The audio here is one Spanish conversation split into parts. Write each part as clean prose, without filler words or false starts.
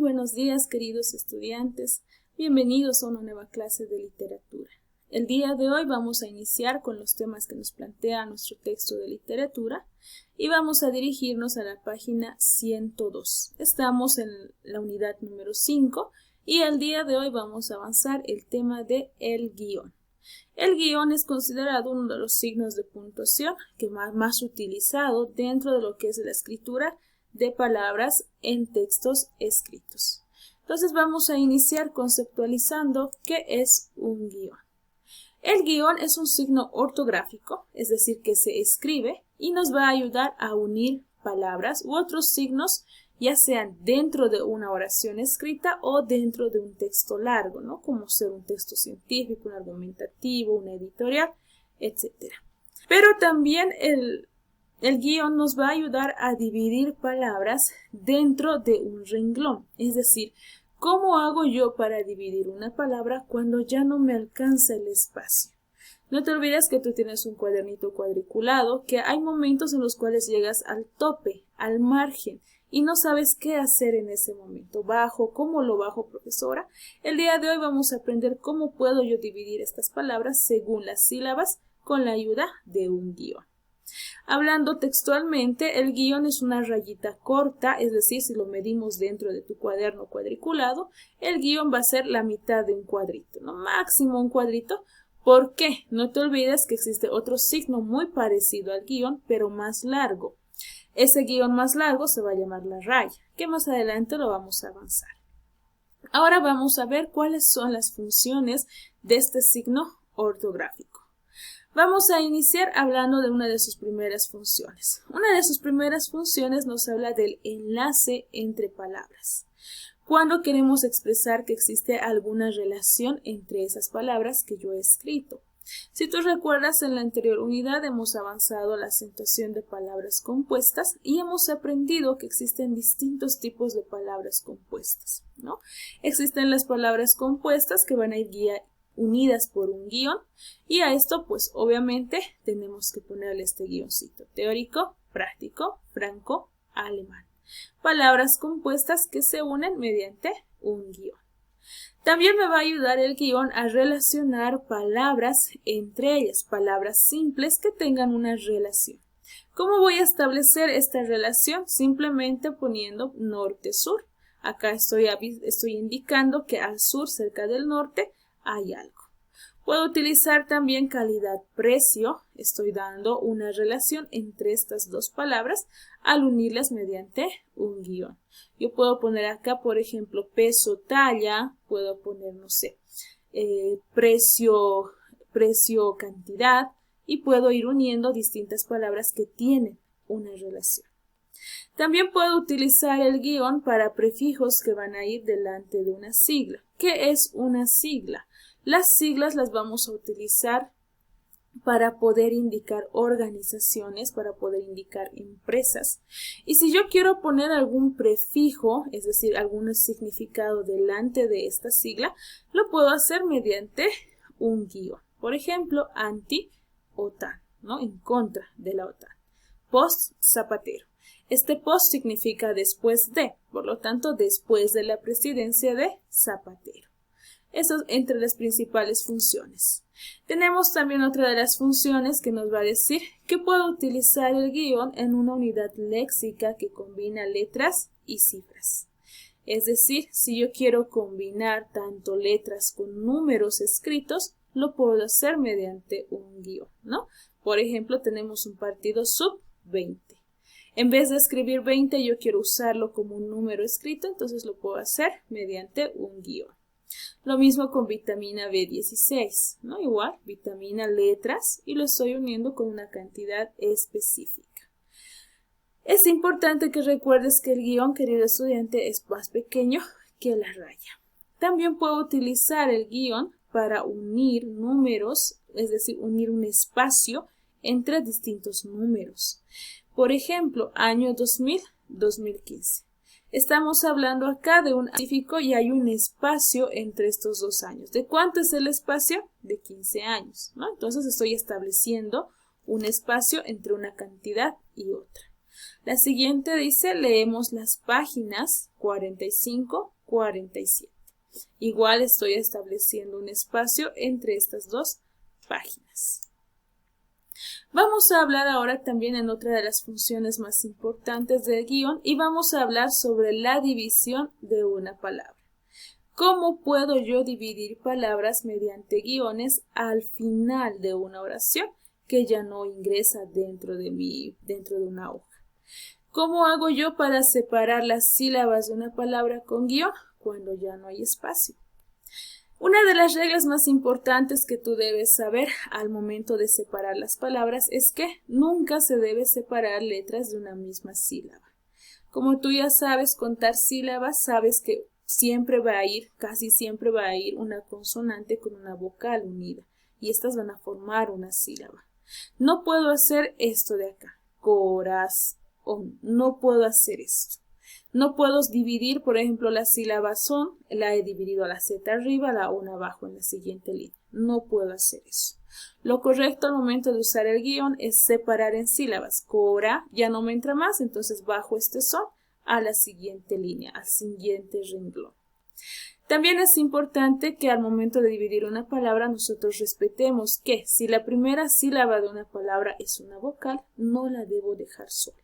buenos días, queridos estudiantes. Bienvenidos a una nueva clase de literatura. El día de hoy vamos a iniciar con los temas que nos plantea nuestro texto de literatura y vamos a dirigirnos a la página 102. Estamos en la unidad número 5 y el día de hoy vamos a avanzar el tema de el guión. El guión es considerado uno de los signos de puntuación que más utilizado dentro de lo que es la escritura de palabras en textos escritos. Entonces vamos a iniciar conceptualizando qué es un guión. El guión es un signo ortográfico, es decir, que se escribe y nos va a ayudar a unir palabras u otros signos, ya sean dentro de una oración escrita o dentro de un texto largo, ¿no? Como ser un texto científico, un argumentativo, una editorial, etc. Pero también el guión nos va a ayudar a dividir palabras dentro de un renglón, es decir, ¿cómo hago yo para dividir una palabra cuando ya no me alcanza el espacio? No te olvides que tú tienes un cuadernito cuadriculado, que hay momentos en los cuales llegas al tope, al margen, y no sabes qué hacer en ese momento. ¿Cómo lo bajo, profesora? El día de hoy vamos a aprender cómo puedo yo dividir estas palabras según las sílabas con la ayuda de un guión. Hablando textualmente, el guión es una rayita corta, es decir, si lo medimos dentro de tu cuaderno cuadriculado, el guión va a ser la mitad de un cuadrito, ¿no? Máximo un cuadrito. ¿Por qué? No te olvides que existe otro signo muy parecido al guión, pero más largo. Ese guión más largo se va a llamar la raya, que más adelante lo vamos a avanzar. Ahora vamos a ver cuáles son las funciones de este signo ortográfico. Vamos a iniciar hablando de una de sus primeras funciones. Una de sus primeras funciones nos habla del enlace entre palabras. Cuando queremos expresar que existe alguna relación entre esas palabras que yo he escrito. Si tú recuerdas, en la anterior unidad hemos avanzado a la acentuación de palabras compuestas y hemos aprendido que existen distintos tipos de palabras compuestas, ¿no? Existen las palabras compuestas que van a ir unidas por un guión y a esto pues obviamente tenemos que ponerle este guioncito: teórico, práctico, franco, alemán. Palabras compuestas que se unen mediante un guión. También me va a ayudar el guión a relacionar palabras entre ellas, palabras simples que tengan una relación. ¿Cómo voy a establecer esta relación? Simplemente poniendo norte-sur. Acá estoy indicando que al sur, cerca del norte, hay algo. Puedo utilizar también calidad-precio. Estoy dando una relación entre estas dos palabras al unirlas mediante un guión. Yo puedo poner acá, por ejemplo, peso-talla. Puedo poner, no sé, precio-cantidad. Y puedo ir uniendo distintas palabras que tienen una relación. También puedo utilizar el guión para prefijos que van a ir delante de una sigla. ¿Qué es una sigla? Las siglas las vamos a utilizar para poder indicar organizaciones, para poder indicar empresas. Y si yo quiero poner algún prefijo, es decir, algún significado delante de esta sigla, lo puedo hacer mediante un guión. Por ejemplo, anti-OTAN, ¿no? En contra de la OTAN. Post-Zapatero. Este post significa después de, por lo tanto, después de la presidencia de Zapatero. Eso es entre las principales funciones. Tenemos también otra de las funciones que nos va a decir que puedo utilizar el guión en una unidad léxica que combina letras y cifras. Es decir, si yo quiero combinar tanto letras con números escritos, lo puedo hacer mediante un guión, ¿no? Por ejemplo, tenemos un partido sub-20. En vez de escribir 20, yo quiero usarlo como un número escrito, entonces lo puedo hacer mediante un guión. Lo mismo con vitamina B16, ¿no? Igual, vitamina, letras, y lo estoy uniendo con una cantidad específica. Es importante que recuerdes que el guión, querido estudiante, es más pequeño que la raya. También puedo utilizar el guión para unir números, es decir, unir un espacio entre distintos números. Por ejemplo, año 2000-2015. Estamos hablando acá de un específico y hay un espacio entre estos dos años. ¿De cuánto es el espacio? De 15 años, ¿no? Entonces estoy estableciendo un espacio entre una cantidad y otra. La siguiente dice, leemos las páginas 45, 47. Igual estoy estableciendo un espacio entre estas dos páginas. Vamos a hablar ahora también en otra de las funciones más importantes del guión y vamos a hablar sobre la división de una palabra. ¿Cómo puedo yo dividir palabras mediante guiones al final de una oración que ya no ingresa dentro de una hoja? ¿Cómo hago yo para separar las sílabas de una palabra con guión cuando ya no hay espacio? Una de las reglas más importantes que tú debes saber al momento de separar las palabras es que nunca se debe separar letras de una misma sílaba. Como tú ya sabes contar sílabas, sabes que casi siempre va a ir una consonante con una vocal unida y estas van a formar una sílaba. No puedo hacer esto de acá, corazón, no puedo hacer esto. No puedo dividir, por ejemplo, la sílaba son, la he dividido a la Z arriba, la ON abajo en la siguiente línea. No puedo hacer eso. Lo correcto al momento de usar el guión es separar en sílabas. Cora ya no me entra más, entonces bajo este son a la siguiente línea, al siguiente renglón. También es importante que al momento de dividir una palabra nosotros respetemos que si la primera sílaba de una palabra es una vocal, no la debo dejar sola.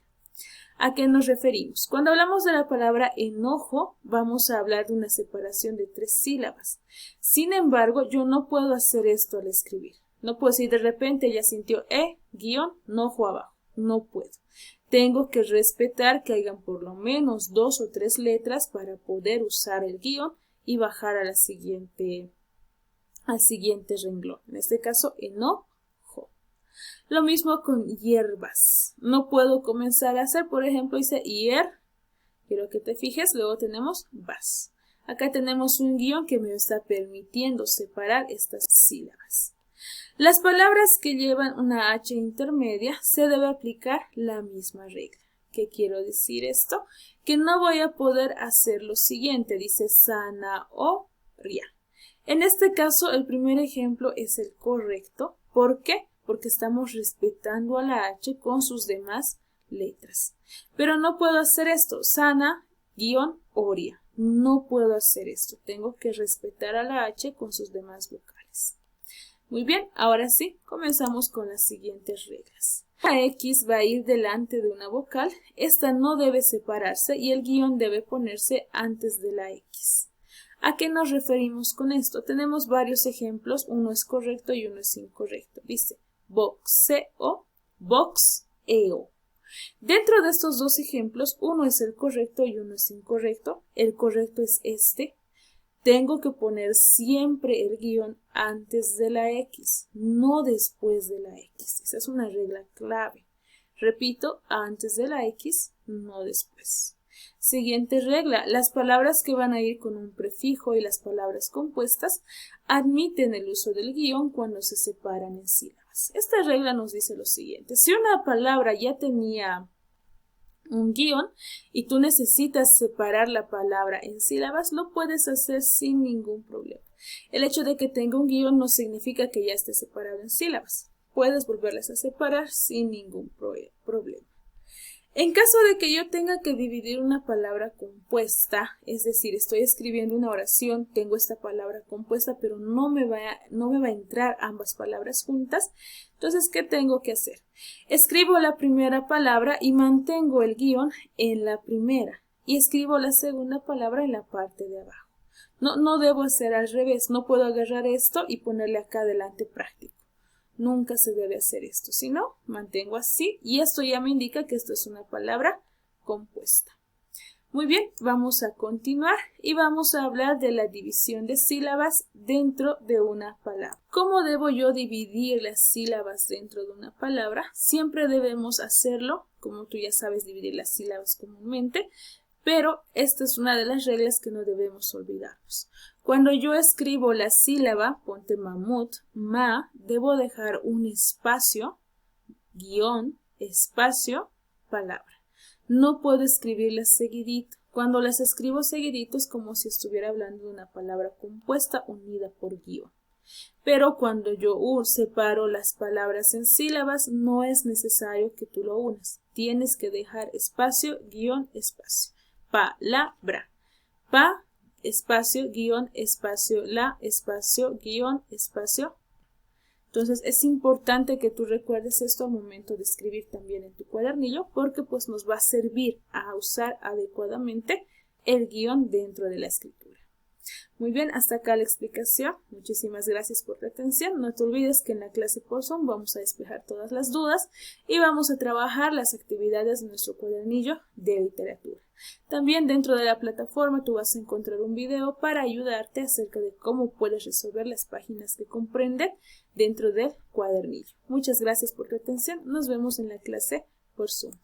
¿A qué nos referimos? Cuando hablamos de la palabra enojo, vamos a hablar de una separación de 3 sílabas. Sin embargo, yo no puedo hacer esto al escribir. No puedo decir de repente ella sintió nojo abajo. No puedo. Tengo que respetar que hayan por lo menos 2 o 3 letras para poder usar el guión y bajar al siguiente renglón. En este caso, enojo. Lo mismo con hierbas. No puedo comenzar a hacer, por ejemplo, dice quiero que te fijes, luego tenemos vas. Acá tenemos un guión que me está permitiendo separar estas sílabas. Las palabras que llevan una H intermedia se debe aplicar la misma regla. ¿Qué quiero decir esto? Que no voy a poder hacer lo siguiente, dice zanahoria. En este caso, el primer ejemplo es el correcto. ¿Por qué? Porque estamos respetando a la H con sus demás letras. Pero no puedo hacer esto, sana-oria. No puedo hacer esto, tengo que respetar a la H con sus demás vocales. Muy bien, ahora sí, comenzamos con las siguientes reglas. La X va a ir delante de una vocal, esta no debe separarse y el guión debe ponerse antes de la X. ¿A qué nos referimos con esto? Tenemos varios ejemplos, uno es correcto y uno es incorrecto. Dice, boxeo, boxeo. Dentro de estos dos ejemplos, uno es el correcto y uno es incorrecto. El correcto es este. Tengo que poner siempre el guión antes de la X, no después de la X. Esa es una regla clave. Repito, antes de la X, no después. Siguiente regla, las palabras que van a ir con un prefijo y las palabras compuestas admiten el uso del guión cuando se separan en sílabas. Esta regla nos dice lo siguiente, si una palabra ya tenía un guión y tú necesitas separar la palabra en sílabas, lo puedes hacer sin ningún problema. El hecho de que tenga un guión no significa que ya esté separado en sílabas. Puedes volverlas a separar sin ningún problema. En caso de que yo tenga que dividir una palabra compuesta, es decir, estoy escribiendo una oración, tengo esta palabra compuesta, pero no me va a entrar ambas palabras juntas, entonces, ¿qué tengo que hacer? Escribo la primera palabra y mantengo el guión en la primera y escribo la segunda palabra en la parte de abajo. No debo hacer al revés, no puedo agarrar esto y ponerle acá adelante práctico. Nunca se debe hacer esto, si no, mantengo así y esto ya me indica que esto es una palabra compuesta. Muy bien, vamos a continuar y vamos a hablar de la división de sílabas dentro de una palabra. ¿Cómo debo yo dividir las sílabas dentro de una palabra? Siempre debemos hacerlo, como tú ya sabes dividir las sílabas comúnmente, pero esta es una de las reglas que no debemos olvidarnos. Cuando yo escribo la sílaba, ponte mamut, ma, debo dejar un espacio, guión, espacio, palabra. No puedo escribirlas seguidito. Cuando las escribo seguidito es como si estuviera hablando de una palabra compuesta unida por guión. Pero cuando yo separo las palabras en sílabas, no es necesario que tú lo unas. Tienes que dejar espacio, guión, espacio. Palabra. Pa, espacio, guión, espacio, la, espacio, guión, espacio. Entonces es importante que tú recuerdes esto al momento de escribir también en tu cuadernillo, porque pues nos va a servir a usar adecuadamente el guión dentro de la escritura. Muy bien, hasta acá la explicación. Muchísimas gracias por tu atención. No te olvides que en la clase por Zoom vamos a despejar todas las dudas y vamos a trabajar las actividades de nuestro cuadernillo de literatura. También dentro de la plataforma tú vas a encontrar un video para ayudarte acerca de cómo puedes resolver las páginas que comprenden dentro del cuadernillo. Muchas gracias por tu atención. Nos vemos en la clase por Zoom.